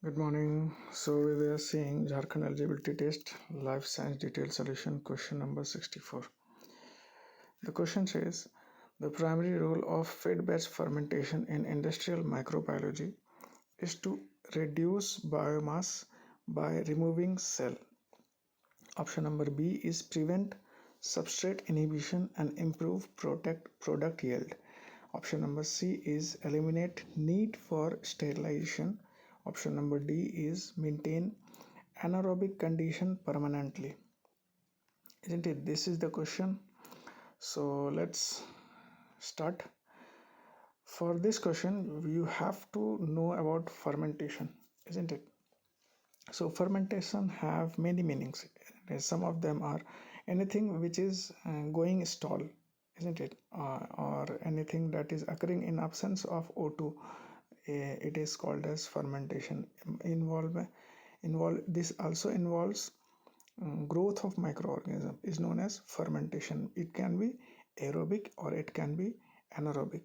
Good morning. So we were seeing Jharkhand eligibility test life science detailed solution question number 64. The question says the primary role of fed batch fermentation in industrial microbiology is to reduce biomass by removing cell. Option number B is prevent substrate inhibition and improve product yield. Option number C is eliminate need for sterilization. Option number D is maintain anaerobic condition permanently. Isn't it? This is the question. So let's start. For this question, you have to know about fermentation, isn't it? So fermentation have many meanings. Some of them are anything which is going stale, isn't it? Or anything that is occurring in absence of O2. It is called as fermentation. This also involves growth of microorganism is known as fermentation. It can be aerobic or it can be anaerobic.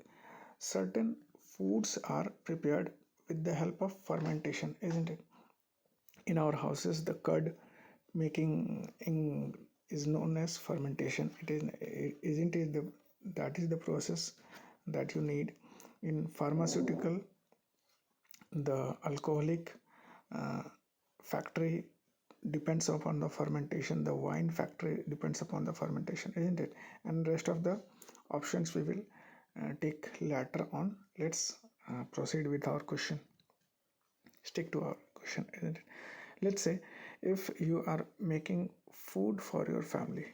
Certain foods are prepared with the help of fermentation, isn't it? In our houses, the curd making is known as fermentation. Isn't it that is the process that you need. In pharmaceutical, the alcoholic factory depends upon the fermentation. The wine factory depends upon the fermentation, isn't it? And rest of the options we will take later on. Let's proceed with our question. Stick to our question, isn't it? Let's say if you are making food for your family,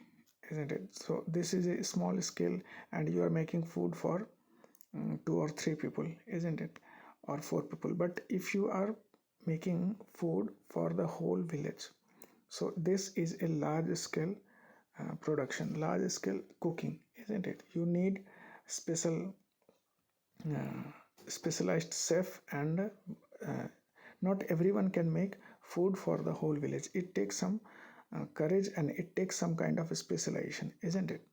isn't it? So this is a small scale and you are making food for 2 or 3 people, isn't it? Or 4 people. But if you are making food for the whole village, so this is a large scale production, large scale cooking, isn't it? You need specialized chef, and not everyone can make food for the whole village. It takes some courage and it takes some kind of specialization, isn't it?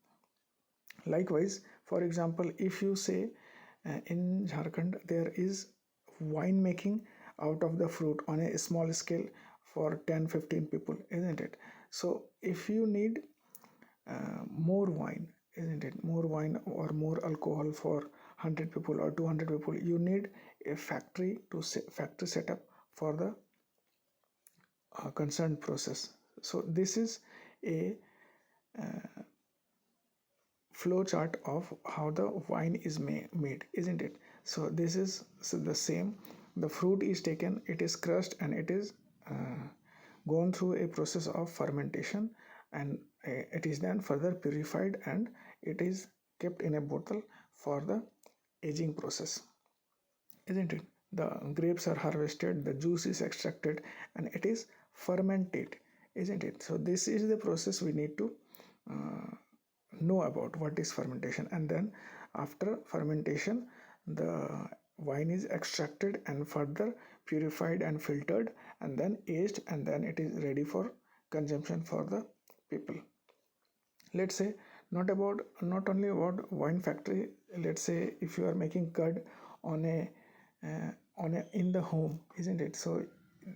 Likewise, for example, if you say in Jharkhand there is wine making out of the fruit on a small scale for 10-15 people, isn't it? So if you need more wine, isn't it? More wine or more alcohol for 100 people or 200 people, you need a factory setup for the concerned process. So this is a flow chart of how the wine is made, isn't it? So this is the same. The fruit is taken, it is crushed, and it is gone through a process of fermentation, and it is then further purified and it is kept in a bottle for the aging process, isn't it? The grapes are harvested, the juice is extracted, and it is fermented, isn't it? So this is the process we need to know about what is fermentation. And then after fermentation, the wine is extracted and further purified and filtered and then aged, and then it is ready for consumption for the people. Let's say not only about wine factory. Let's say if you are making curd on a in the home, isn't it? So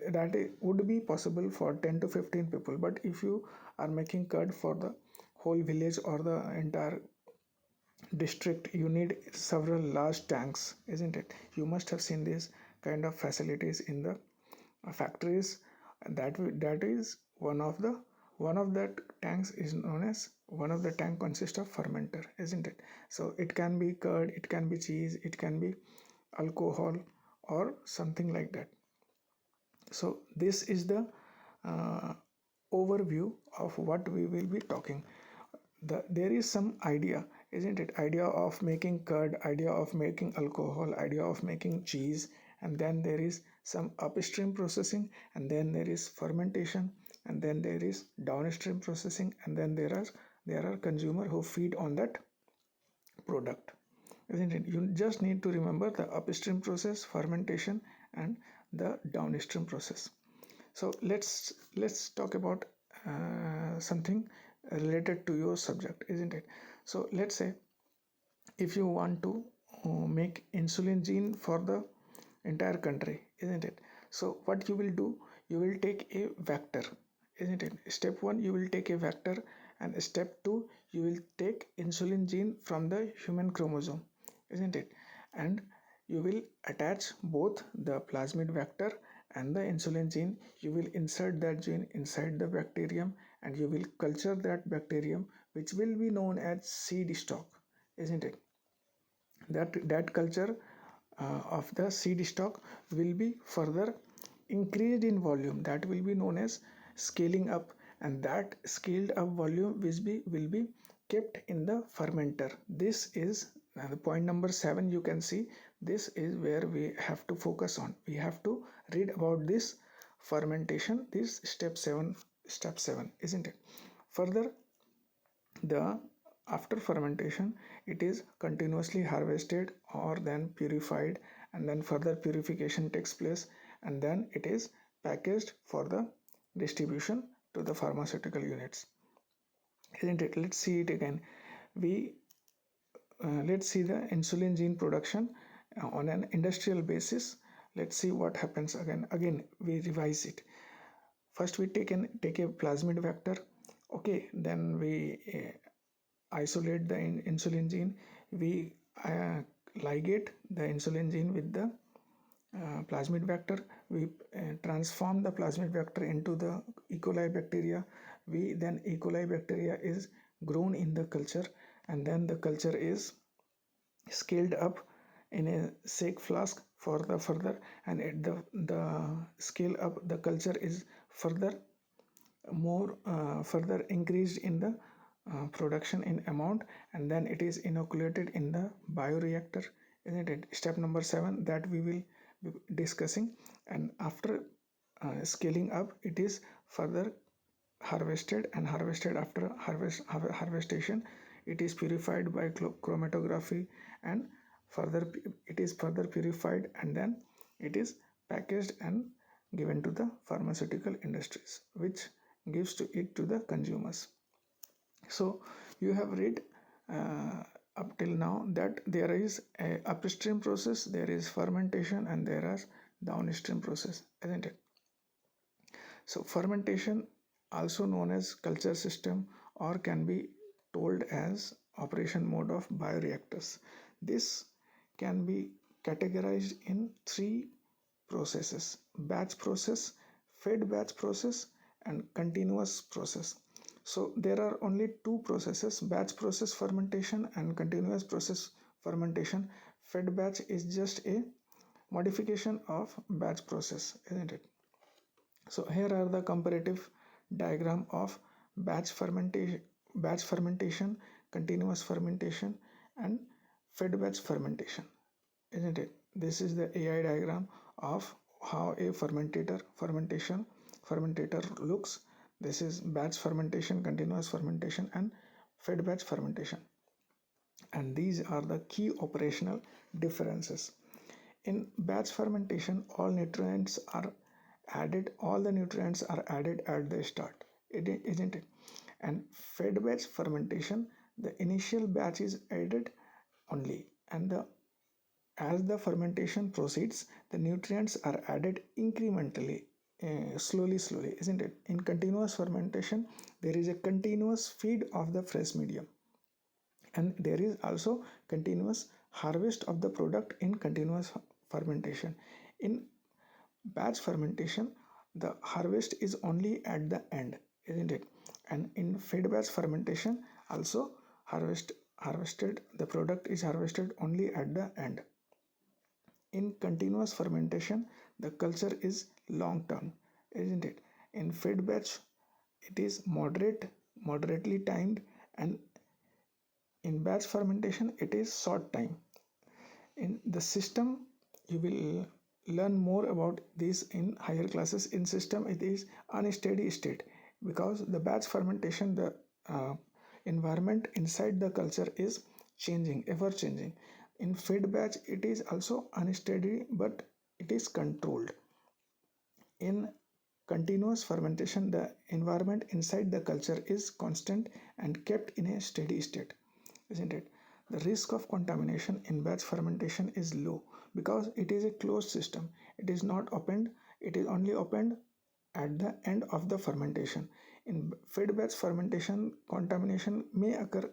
that would be possible for 10 to 15 people. But if you are making curd for the whole village or the entire district, you need several large tanks, isn't it? You must have seen these kind of facilities in the factories. That is one of that tanks is known as one of the tank consists of fermenter, isn't it? So it can be curd, it can be cheese, it can be alcohol or something like that. So this is the overview of what we will be talking. There is some idea, isn't it? Idea of making curd, idea of making alcohol, idea of making cheese, and then there is some upstream processing, and then there is fermentation, and then there is downstream processing, and then there are consumer who feed on that product, isn't it? You just need to remember the upstream process, fermentation, and the downstream process. So let's talk about something related to your subject, isn't it? So let's say if you want to make insulin gene for the entire country, isn't it? So what you will do, you will take a vector, isn't it? Step 1, you will take a vector, and step 2, you will take insulin gene from the human chromosome, isn't it? And you will attach both the plasmid vector and the insulin gene. You will insert that gene inside the bacterium, and you will culture that bacterium, which will be known as seed stock, isn't it? That culture of the seed stock will be further increased in volume. That will be known as scaling up, and that scaled up volume will be kept in the fermenter. This is the point number 7. You can see this is where we have to focus on. We have to read about this fermentation, this step 7, isn't it? Further, the after fermentation, it is continuously harvested or then purified, and then further purification takes place, and then it is packaged for the distribution to the pharmaceutical units, isn't it? Let's see it again. We let's see the insulin gene production on an industrial basis. Let's see what happens. Again we revise it. First we take a plasmid vector. Okay, then we isolate the insulin gene. We ligate the insulin gene with the plasmid vector. We transform the plasmid vector into the E. coli bacteria. We then E. coli bacteria is grown in the culture, and then the culture is scaled up in a sake flask for the further, and at the scale up, the culture is further further increased in the production in amount, and then it is inoculated in the bioreactor, isn't it? Step number 7 that we will be discussing. And after scaling up, it is further harvested, and harvested after harvestation, it is purified by chromatography, and further it is further purified, and then it is packaged and given to the pharmaceutical industries, which gives to it to the consumers. So you have read up till now that there is a upstream process, there is fermentation, and there is downstream process, isn't it? So fermentation, also known as culture system, or can be told as operation mode of bioreactors. This can be categorized in 3 processes: batch process, fed batch process, and continuous process. So there are only 2 processes: batch process fermentation and continuous process fermentation. Fed batch is just a modification of batch process, isn't it? So here are the comparative diagram of batch fermentation, continuous fermentation, and fed batch fermentation, isn't it? This is the AI diagram of how a fermentator looks. This is batch fermentation, continuous fermentation, and fed batch fermentation. And these are the key operational differences. In batch fermentation, all the nutrients are added at the start, isn't it? And fed batch fermentation, the initial batch is added only, and as the fermentation proceeds, the nutrients are added incrementally, slowly, isn't it? In continuous fermentation, there is a continuous feed of the fresh medium, and there is also continuous harvest of the product in continuous fermentation. In batch fermentation, the harvest is only at the end, isn't it? And in fed batch fermentation, also harvested the product is harvested only at the end. In continuous fermentation, the culture is long term, isn't it? In fed batch, it is moderately timed, and in batch fermentation, it is short time. In the system, you will learn more about this in higher classes. In system, it is unsteady state, because the batch fermentation, the environment inside the culture is changing, ever changing. In fed batch, it is also unsteady, but it is controlled. In continuous fermentation, the environment inside the culture is constant and kept in a steady state, isn't it? The risk of contamination in batch fermentation is low, because it is a closed system. It is not opened It is only opened at the end of the fermentation. In fed batch fermentation, contamination may occur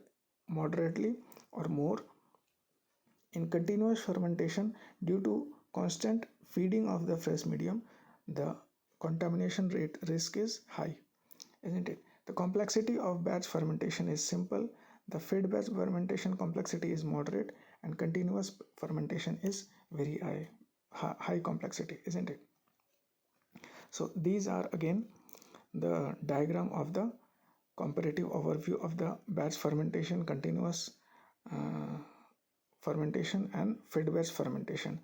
moderately or more. In continuous fermentation, due to constant feeding of the fresh medium, the contamination rate risk is high, isn't it? The complexity of batch fermentation is simple. The fed batch fermentation complexity is moderate, and continuous fermentation is very high complexity, isn't it? So these are again the diagram of the comparative overview of the batch fermentation, continuous fermentation, and fed batch fermentation.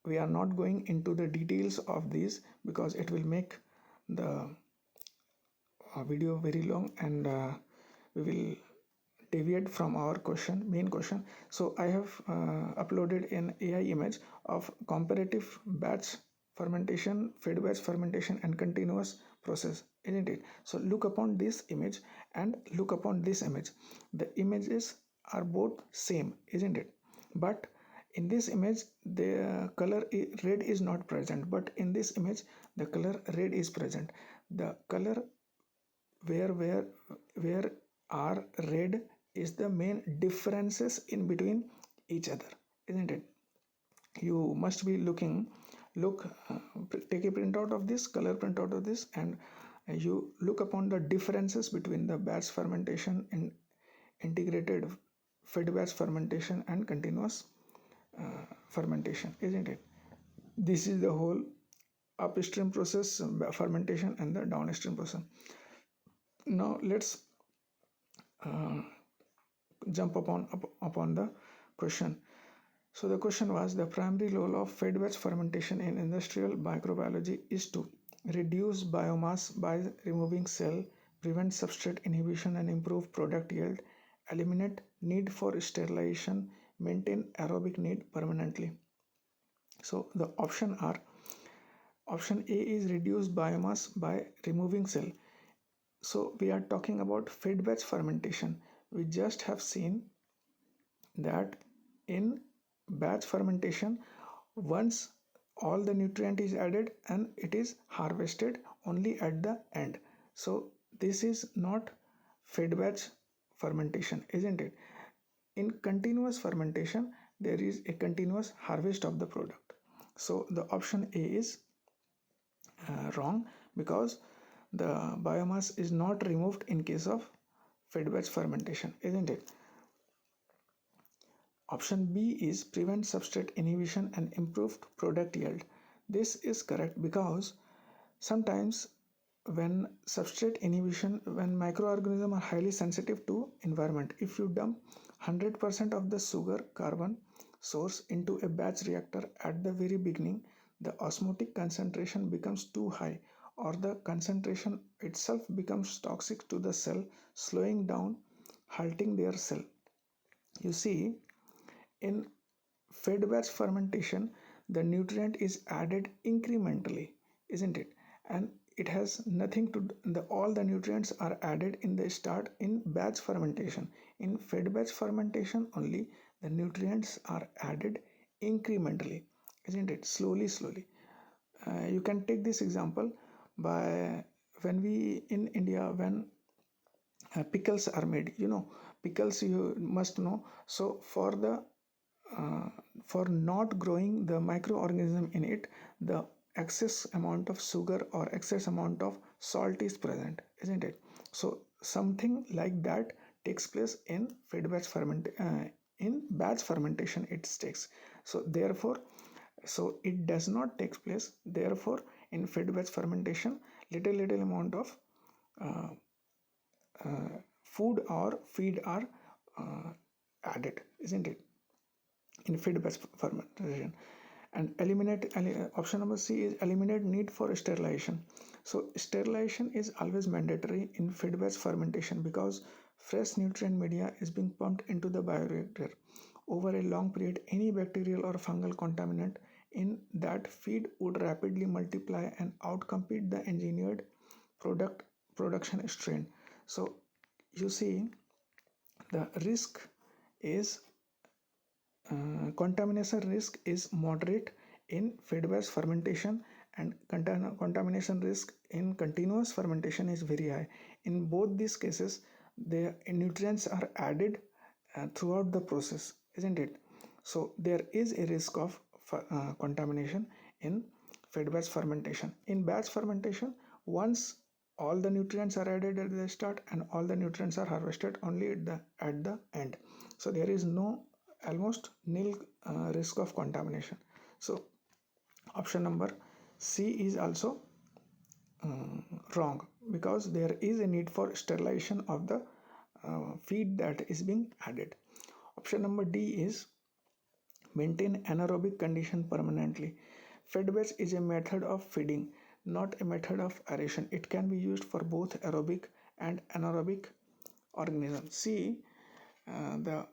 We are not going into the details of these because it will make the video very long, and we will deviate from our main question. So I have uploaded an AI image of comparative batch fermentation, fed batch fermentation, and continuous process, isn't it? So look upon this image and look upon this image. The images are both same, isn't it? But in this image the color red is not present, but in this image the color red is present. The color where are red is the main differences in between each other, isn't it? You must be take a printout of this, color printout of this, and you look upon the differences between the batch fermentation and integrated fed batch fermentation and continuous fermentation, isn't it? This is the whole upstream process, fermentation, and the downstream process. Now let's jump upon the question. So the question was, the primary role of fed batch fermentation in industrial microbiology is to reduce biomass by removing cell, prevent substrate inhibition and improve product yield, eliminate need for sterilization, maintain aerobic need permanently. So the option A is reduce biomass by removing cell. So we are talking about fed batch fermentation. We just have seen that in batch fermentation, once all the nutrient is added and it is harvested only at the end. So this is not fed batch fermentation, isn't it? In continuous fermentation, there is a continuous harvest of the product. So the option A is wrong, because the biomass is not removed in case of fed batch fermentation, isn't it? Option B is prevent substrate inhibition and improved product yield. This is correct, because sometimes when substrate inhibition, when microorganisms are highly sensitive to environment, if you dump 100% of the sugar carbon source into a batch reactor at the very beginning, the osmotic concentration becomes too high, or the concentration itself becomes toxic to the cell, slowing down, halting their cell. You see, in fed batch fermentation, the nutrient is added incrementally, isn't it? And it has nothing to all the nutrients are added in the start in batch fermentation. In fed batch fermentation only, the nutrients are added incrementally, isn't it? Slowly. You can take this example by when we in India, when pickles are made, pickles, you must know. So for not growing the microorganism in it, the excess amount of sugar or excess amount of salt is present, isn't it? So something like that takes place in in batch fermentation it takes. So therefore, so it does not take place. Therefore, in fed batch fermentation, little amount of uh, food or feed are added, isn't it, in fed batch fermentation. And option number C is eliminate need for sterilization. So sterilization is always mandatory in fed batch fermentation, because fresh nutrient media is being pumped into the bioreactor. Over a long period, any bacterial or fungal contaminant in that feed would rapidly multiply and outcompete the engineered production strain. So you see, the risk is contamination risk is moderate in fed-batch fermentation, and contamination risk in continuous fermentation is very high. In both these cases, the nutrients are added throughout the process, isn't it? So there is a risk of contamination in fed-batch fermentation. In batch fermentation, once all the nutrients are added at the start and all the nutrients are harvested only at the end, so there is no almost nil risk of contamination. So option number C is also wrong, because there is a need for sterilization of the feed that is being added. Option number D is maintain anaerobic condition permanently. Fed batch is a method of feeding, not a method of aeration. It can be used for both aerobic and anaerobic organisms. See, the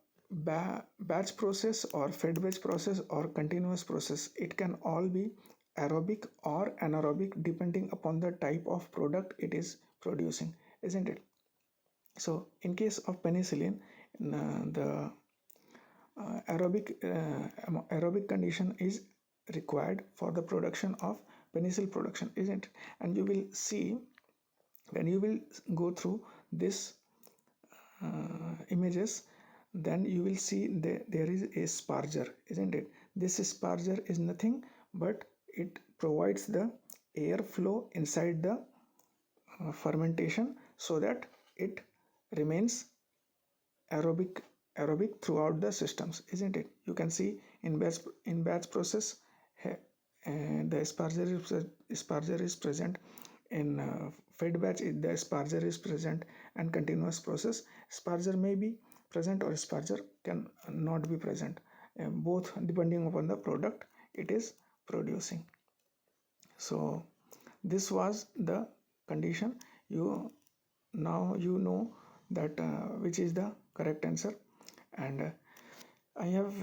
batch process or fed batch process or continuous process, it can all be aerobic or anaerobic depending upon the type of product it is producing, isn't it? So in case of penicillin, the aerobic condition is required for the production of penicillin production, isn't it? And you will see, when you will go through this images, then you will see there is a sparger, isn't it? This sparger is nothing but it provides the airflow inside the fermentation so that it remains aerobic throughout the systems, isn't it? You can see in batch process, the sparger is present. In fed batch, the sparger is present, and continuous process, sparger may be present or sparger can not be present, both depending upon the product it is producing. So this was the condition. Now you know that which is the correct answer, and I have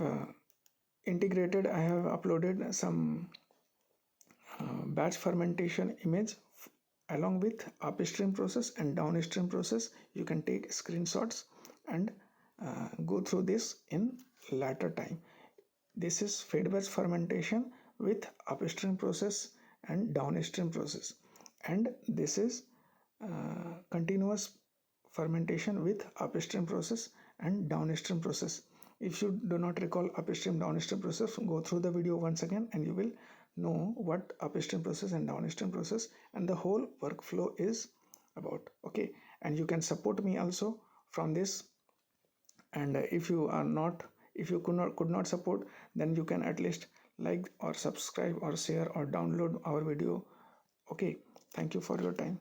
I have uploaded some batch fermentation image along with upstream process and downstream process. You can take screenshots and go through this in later time. This is fed batch fermentation with upstream process and downstream process, and this is continuous fermentation with upstream process and downstream process. If you do not recall upstream downstream process, go through the video once again and you will know what upstream process and downstream process and the whole workflow is about. Okay, and you can support me also from this, and if you could not support, then you can at least like or subscribe or share or download our video. Okay, thank you for your time.